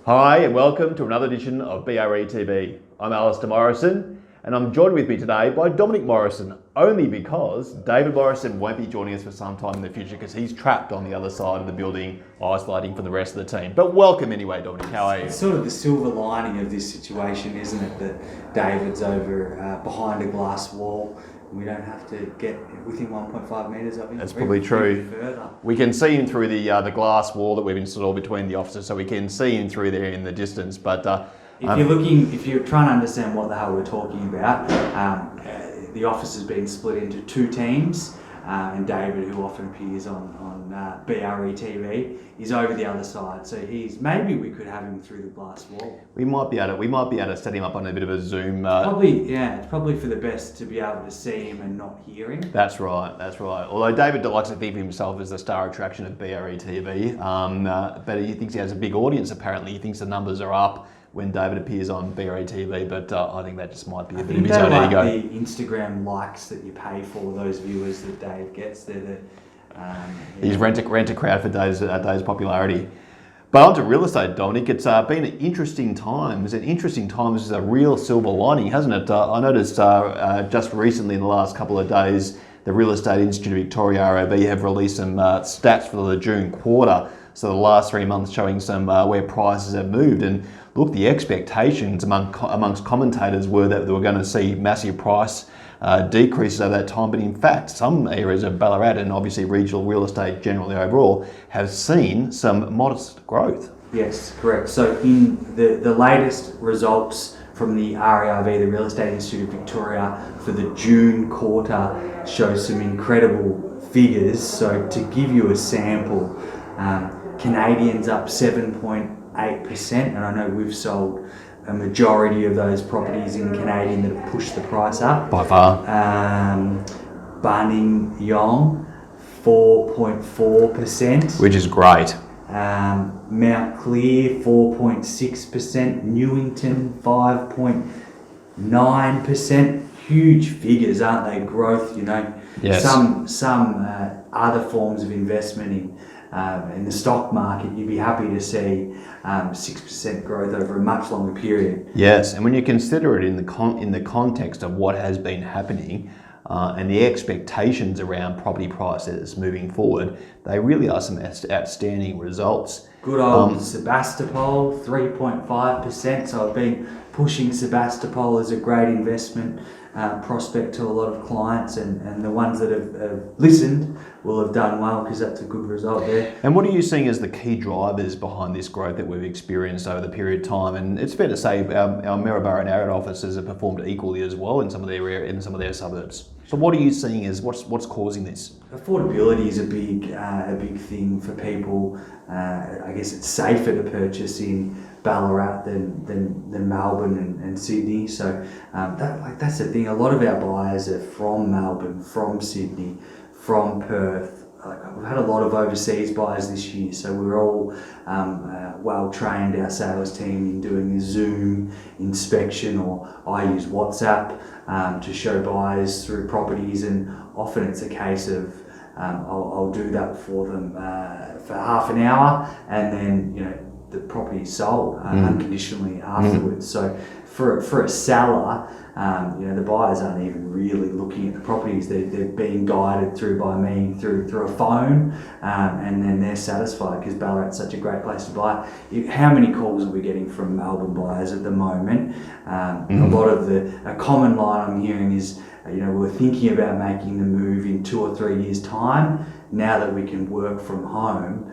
Hi and welcome to another edition of BRE TV. I'm Alistair Morrison and I'm joined with me today by Dominic Morrison, only because David Morrison won't be joining us for some time in the future because he's trapped on the other side of the building isolating from the rest of the team. But welcome anyway, Dominic, how are you? It's sort of the silver lining of this situation, isn't it, that David's over behind a glass wall. We don't have to get within 1.5 metres of him. That's probably true. Further. We can see him through the glass wall that we've installed between the offices, so we can see him through there in the distance. But if you're trying to understand what the hell we're talking about, the office has been split into two teams, and David, who often appears on BRE TV, is over the other side. So maybe we could have him through the glass wall. we might be able to set him up on a bit of a Zoom. It's probably for the best to be able to see him and not hear him. That's right. Although David likes to think of himself as the star attraction of BRE TV, but he thinks he has a big audience apparently. He thinks the numbers are up when David appears on BRE TV, but I think that just might be a bit of his own ego. The Instagram likes that you pay for, those viewers that Dave gets. He's rent a crowd for Dave's popularity. But onto real estate, Dominic. It's been interesting times, and interesting times is a real silver lining, hasn't it? I noticed just recently in the last couple of days, the Real Estate Institute of Victoria, RAV, have released some stats for the June quarter. So the last 3 months showing some where prices have moved. And look, the expectations amongst commentators were that they were going to see massive price decreases over that time. But in fact, some areas of Ballarat and obviously regional real estate generally overall have seen some modest growth. Yes, correct. So in the latest results from the RARV, the Real Estate Institute of Victoria, for the June quarter shows some incredible figures. So to give you a sample, Canadians up 7.8%, and I know we've sold a majority of those properties in Canadian that have pushed the price up. By far. Buninyong, 4.4%. Which is great. Mount Clear, 4.6%. Newington, 5.9%. Huge figures, aren't they? Growth, Yes. Some other forms of investment in the stock market, you'd be happy to see 6% growth over a much longer period. Yes, and when you consider it in the context of what has been happening and the expectations around property prices moving forward, they really are some outstanding results. Good old Sebastopol, 3.5%. So I've been pushing Sebastopol as a great investment prospect to a lot of clients, and the ones that have listened will have done well because that's a good result there. And what are you seeing as the key drivers behind this growth that we've experienced over the period of time? And it's fair to say our Maryborough and Ararat offices have performed equally as well in some of their suburbs. So what are you seeing as what's causing this? Affordability is a big thing for people. I guess it's safer to purchase in Ballarat than Melbourne and Sydney. So that's the thing. A lot of our buyers are from Melbourne, from Sydney, from Perth. We've had a lot of overseas buyers this year, so we're all well trained, our sales team, in doing a Zoom inspection, or I use WhatsApp to show buyers through properties, and often it's a case of I'll do that for them for half an hour, and then the property is sold unconditionally afterwards. So for a seller, the buyers aren't even really looking at the properties. They're being guided through by me through a phone, and then they're satisfied because Ballarat's such a great place to buy. How many calls are we getting from Melbourne buyers at the moment? A lot of a common line I'm hearing is, we're thinking about making the move in 2 or 3 years' time. Now that we can work from home,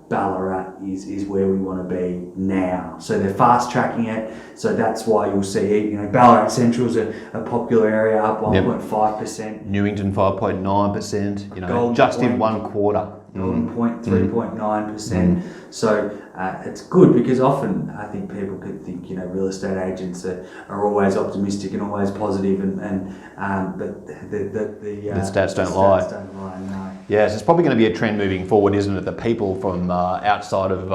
Ballarat is where we want to be now. So they're fast tracking it. So that's why you'll see, Ballarat Central's a popular area, up 1.5%. Newington 5.9%. Just in one quarter. Golden Point 3.9%. So it's good because often I think people could think real estate agents are always optimistic and always positive, but the stats don't lie. No. Yes, it's probably going to be a trend moving forward, isn't it? The people from outside of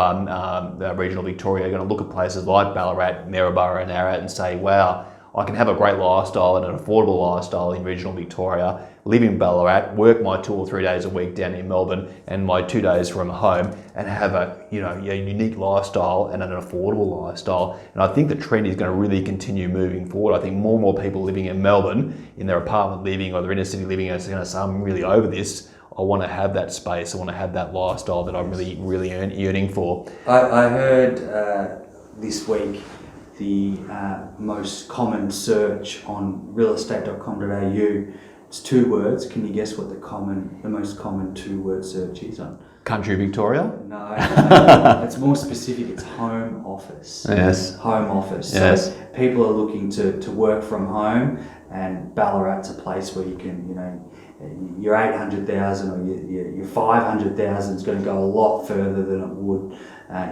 regional Victoria are going to look at places like Ballarat, Maryborough and Ararat and say, wow, I can have a great lifestyle and an affordable lifestyle in regional Victoria, live in Ballarat, work my 2 or 3 days a week down in Melbourne and my 2 days from home, and have a unique lifestyle and an affordable lifestyle. And I think the trend is going to really continue moving forward. I think more and more people living in Melbourne, in their apartment living or their inner city living, are going to say, I'm really over this. I want to have that space. I want to have that lifestyle that I'm really, really yearning for. I heard this week the most common search on realestate.com.au. It's 2 words. Can you guess what the most common 2-word search is on? Country Victoria? No, it's more specific. It's home office. Yes. Home office. Yes. So people are looking to work from home, and Ballarat's a place where you can, your 800,000 or your 500,000 is going to go a lot further than it would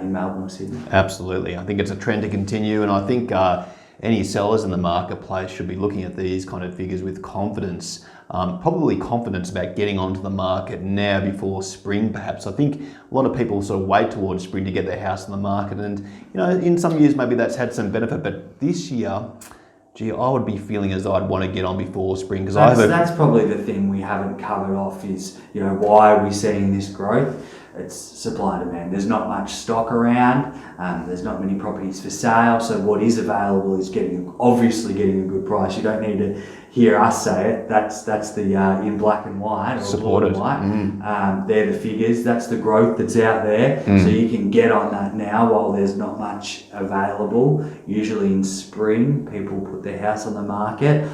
in Melbourne or Sydney. Absolutely. I think it's a trend to continue, and I think any sellers in the marketplace should be looking at these kind of figures with confidence. Probably confidence about getting onto the market now before spring, perhaps. I think a lot of people sort of wait towards spring to get their house on the market, and in some years maybe that's had some benefit, but this year, I would be feeling as though I'd want to get on before spring, because that's probably the thing we haven't covered off is, why are we seeing this growth? It's supply and demand. There's not much stock around. There's not many properties for sale. So what is available is obviously getting a good price. You don't need to hear us say it. That's the in black and white or supported. Blue and white. They're the figures. That's the growth that's out there. So you can get on that now while there's not much available. Usually in spring, people put their house on the market.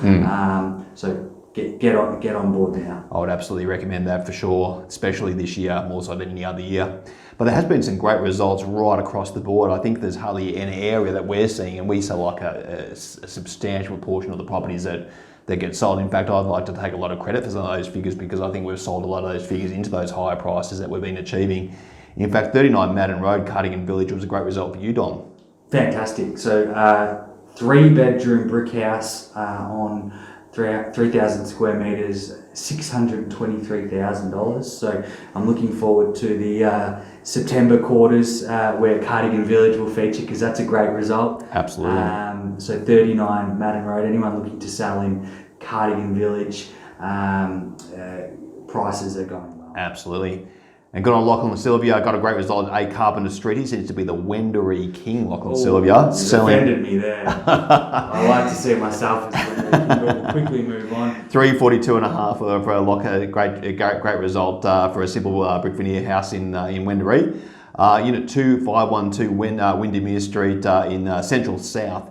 So get on board now. I would absolutely recommend that for sure, especially this year, more so than any other year. But there has been some great results right across the board. I think there's hardly any area that we're seeing, and we sell like a substantial portion of the properties that get sold. In fact, I'd like to take a lot of credit for some of those figures, because I think we've sold a lot of those figures into those higher prices that we've been achieving. In fact, 39 Madden Road, Cardigan Village, was a great result for you, Dom. Fantastic. So 3-bedroom brick house on 3,000 square metres, $623,000. So I'm looking forward to the September quarters where Cardigan Village will feature, because that's a great result. Absolutely. So 39 Madden Road, anyone looking to sell in Cardigan Village, prices are going well. Absolutely. And good on Lachlan Sylvia, got a great result at A Carpenter Street. He seems to be the Wendouree king, Lachlan Sylvia. You offended me there. I like to see myself as Wendouree king, but we'll quickly move on. 342.5 for a Locker, great result for a simple brick veneer house in Wendouree. Unit 2512 Windermere Street in Central South.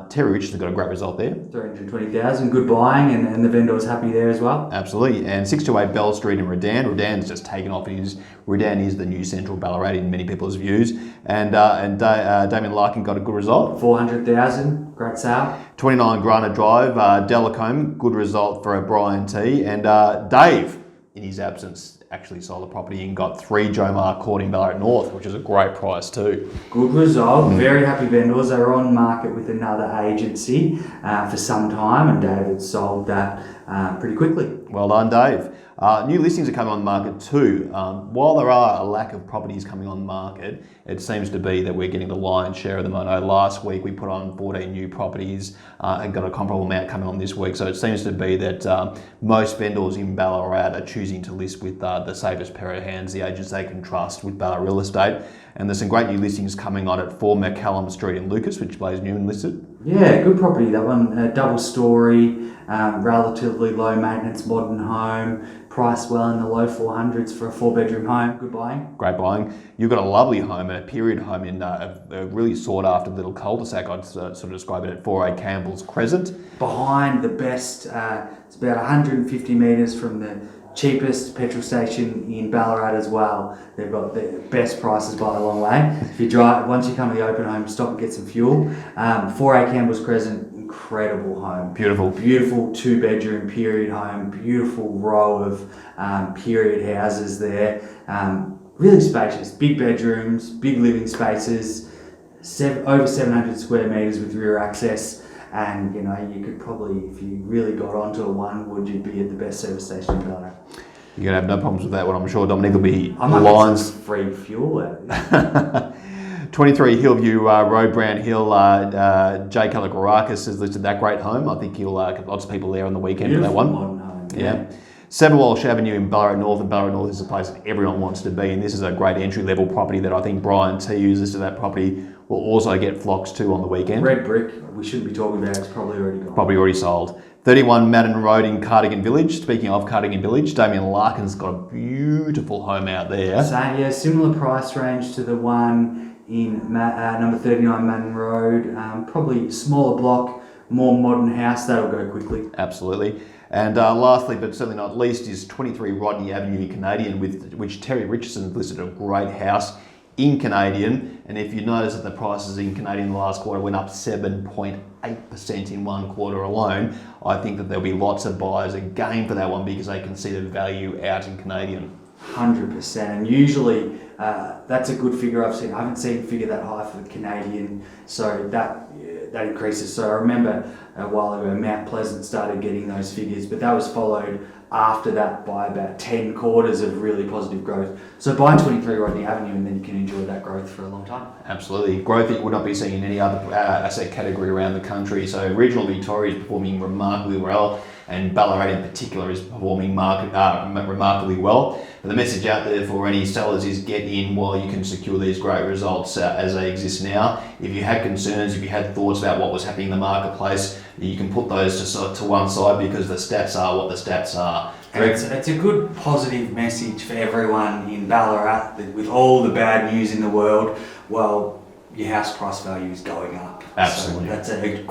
Terry Richards has got a great result there. 320,000, good buying, and the vendor's happy there as well. Absolutely. And 628 Bell Street in Redan. Redan's just taken off. Redan is the new central Ballarat in many people's views. And Damien Larkin got a good result. 400,000, great sale. 29 Granite Drive, Delacombe, good result for Brian T. And Dave, in his absence, actually sold the property and got 3 Jomar Court in Ballarat North, which is a great price too. Good result. Very happy vendors. They were on market with another agency for some time, and David sold that pretty quickly. Well done, Dave. New listings are coming on the market too. While there are a lack of properties coming on the market, it seems to be that we're getting the lion's share of them. I know last week we put on 14 new properties and got a comparable amount coming on this week. So it seems to be that most vendors in Ballarat are choosing to list with the safest pair of hands, the agents they can trust with Ballarat Real Estate. And there's some great new listings coming on at 4 McCallum Street in Lucas, which Blaze Newman listed. Yeah, good property. That one, double story, relatively low maintenance, modern home, priced well in the low 400s for a 4-bedroom home. Good buying. Great buying. You've got a lovely home, a period home in a really sought after little cul-de-sac. I'd sort of describe it at 4A Campbell's Crescent. Behind the best, it's about 150 metres from the cheapest petrol station in Ballarat as well. They've got the best prices by a long way. If you drive, once you come to the open home, stop and get some fuel. 4A Campbell's Crescent, incredible home. Beautiful. Beautiful 2-bedroom period home, beautiful row of period houses there. Really spacious, big bedrooms, big living spaces, over 700 square metres with rear access. And you could probably, if you really got onto a one, you'd be at the best service station in Ballarat. You're going to have no problems with that one, I'm sure. Dominic will be I might get some free fuel out of this. 23 Hillview Road, Brown Hill. Jay Kalagarakis has listed that great home. I think he'll get lots of people there on the weekend for that one. Modern home. Yeah. Seven Walsh Avenue in Ballarat North, and Ballarat North is a place that everyone wants to be, and this is a great entry-level property that I think Brian T, who's listed that property, will also get flocks to on the weekend. Red brick, we shouldn't be talking about, it's probably already gone. Probably already sold. 31 Madden Road in Cardigan Village. Speaking of Cardigan Village, Damien Larkin's got a beautiful home out there. Same, yeah, similar price range to the one in number 39 Madden Road. Probably smaller block, more modern house, that'll go quickly. Absolutely. And lastly, but certainly not least, is 23 Rodney Avenue in Canadian, with which Terry Richardson listed a great house in Canadian. And if you notice that the prices in Canadian in the last quarter went up 7.8% in one quarter alone, I think that there'll be lots of buyers again for that one because they can see the value out in Canadian. 100%, and usually that's a good figure I've seen. I haven't seen a figure that high for the Canadian, so that increases. So I remember a while ago Mount Pleasant started getting those figures, but that was followed after that by about 10 quarters of really positive growth. So buy 23 Rodney Avenue and then you can enjoy that growth for a long time. Absolutely. Growth that you would not be seeing in any other asset category around the country. So regional Victoria is performing remarkably well, and Ballarat in particular is performing remarkably well. But the message out there for any sellers is get in while you can secure these great results as they exist now. If you had concerns, if you had thoughts about what was happening in the marketplace, you can put those to one side because the stats are what the stats are. It's a good positive message for everyone in Ballarat that with all the bad news in the world, well, your house price value is going up. Absolutely. So that's a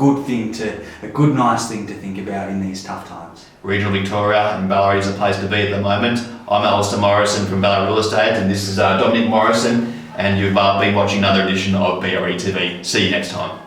good nice thing to think about in these tough times. Regional Victoria and Ballarat is a place to be at the moment. I'm Alistair Morrison from Ballarat Real Estate, and this is Dominic Morrison, and you've been watching another edition of BRE TV. See you next time.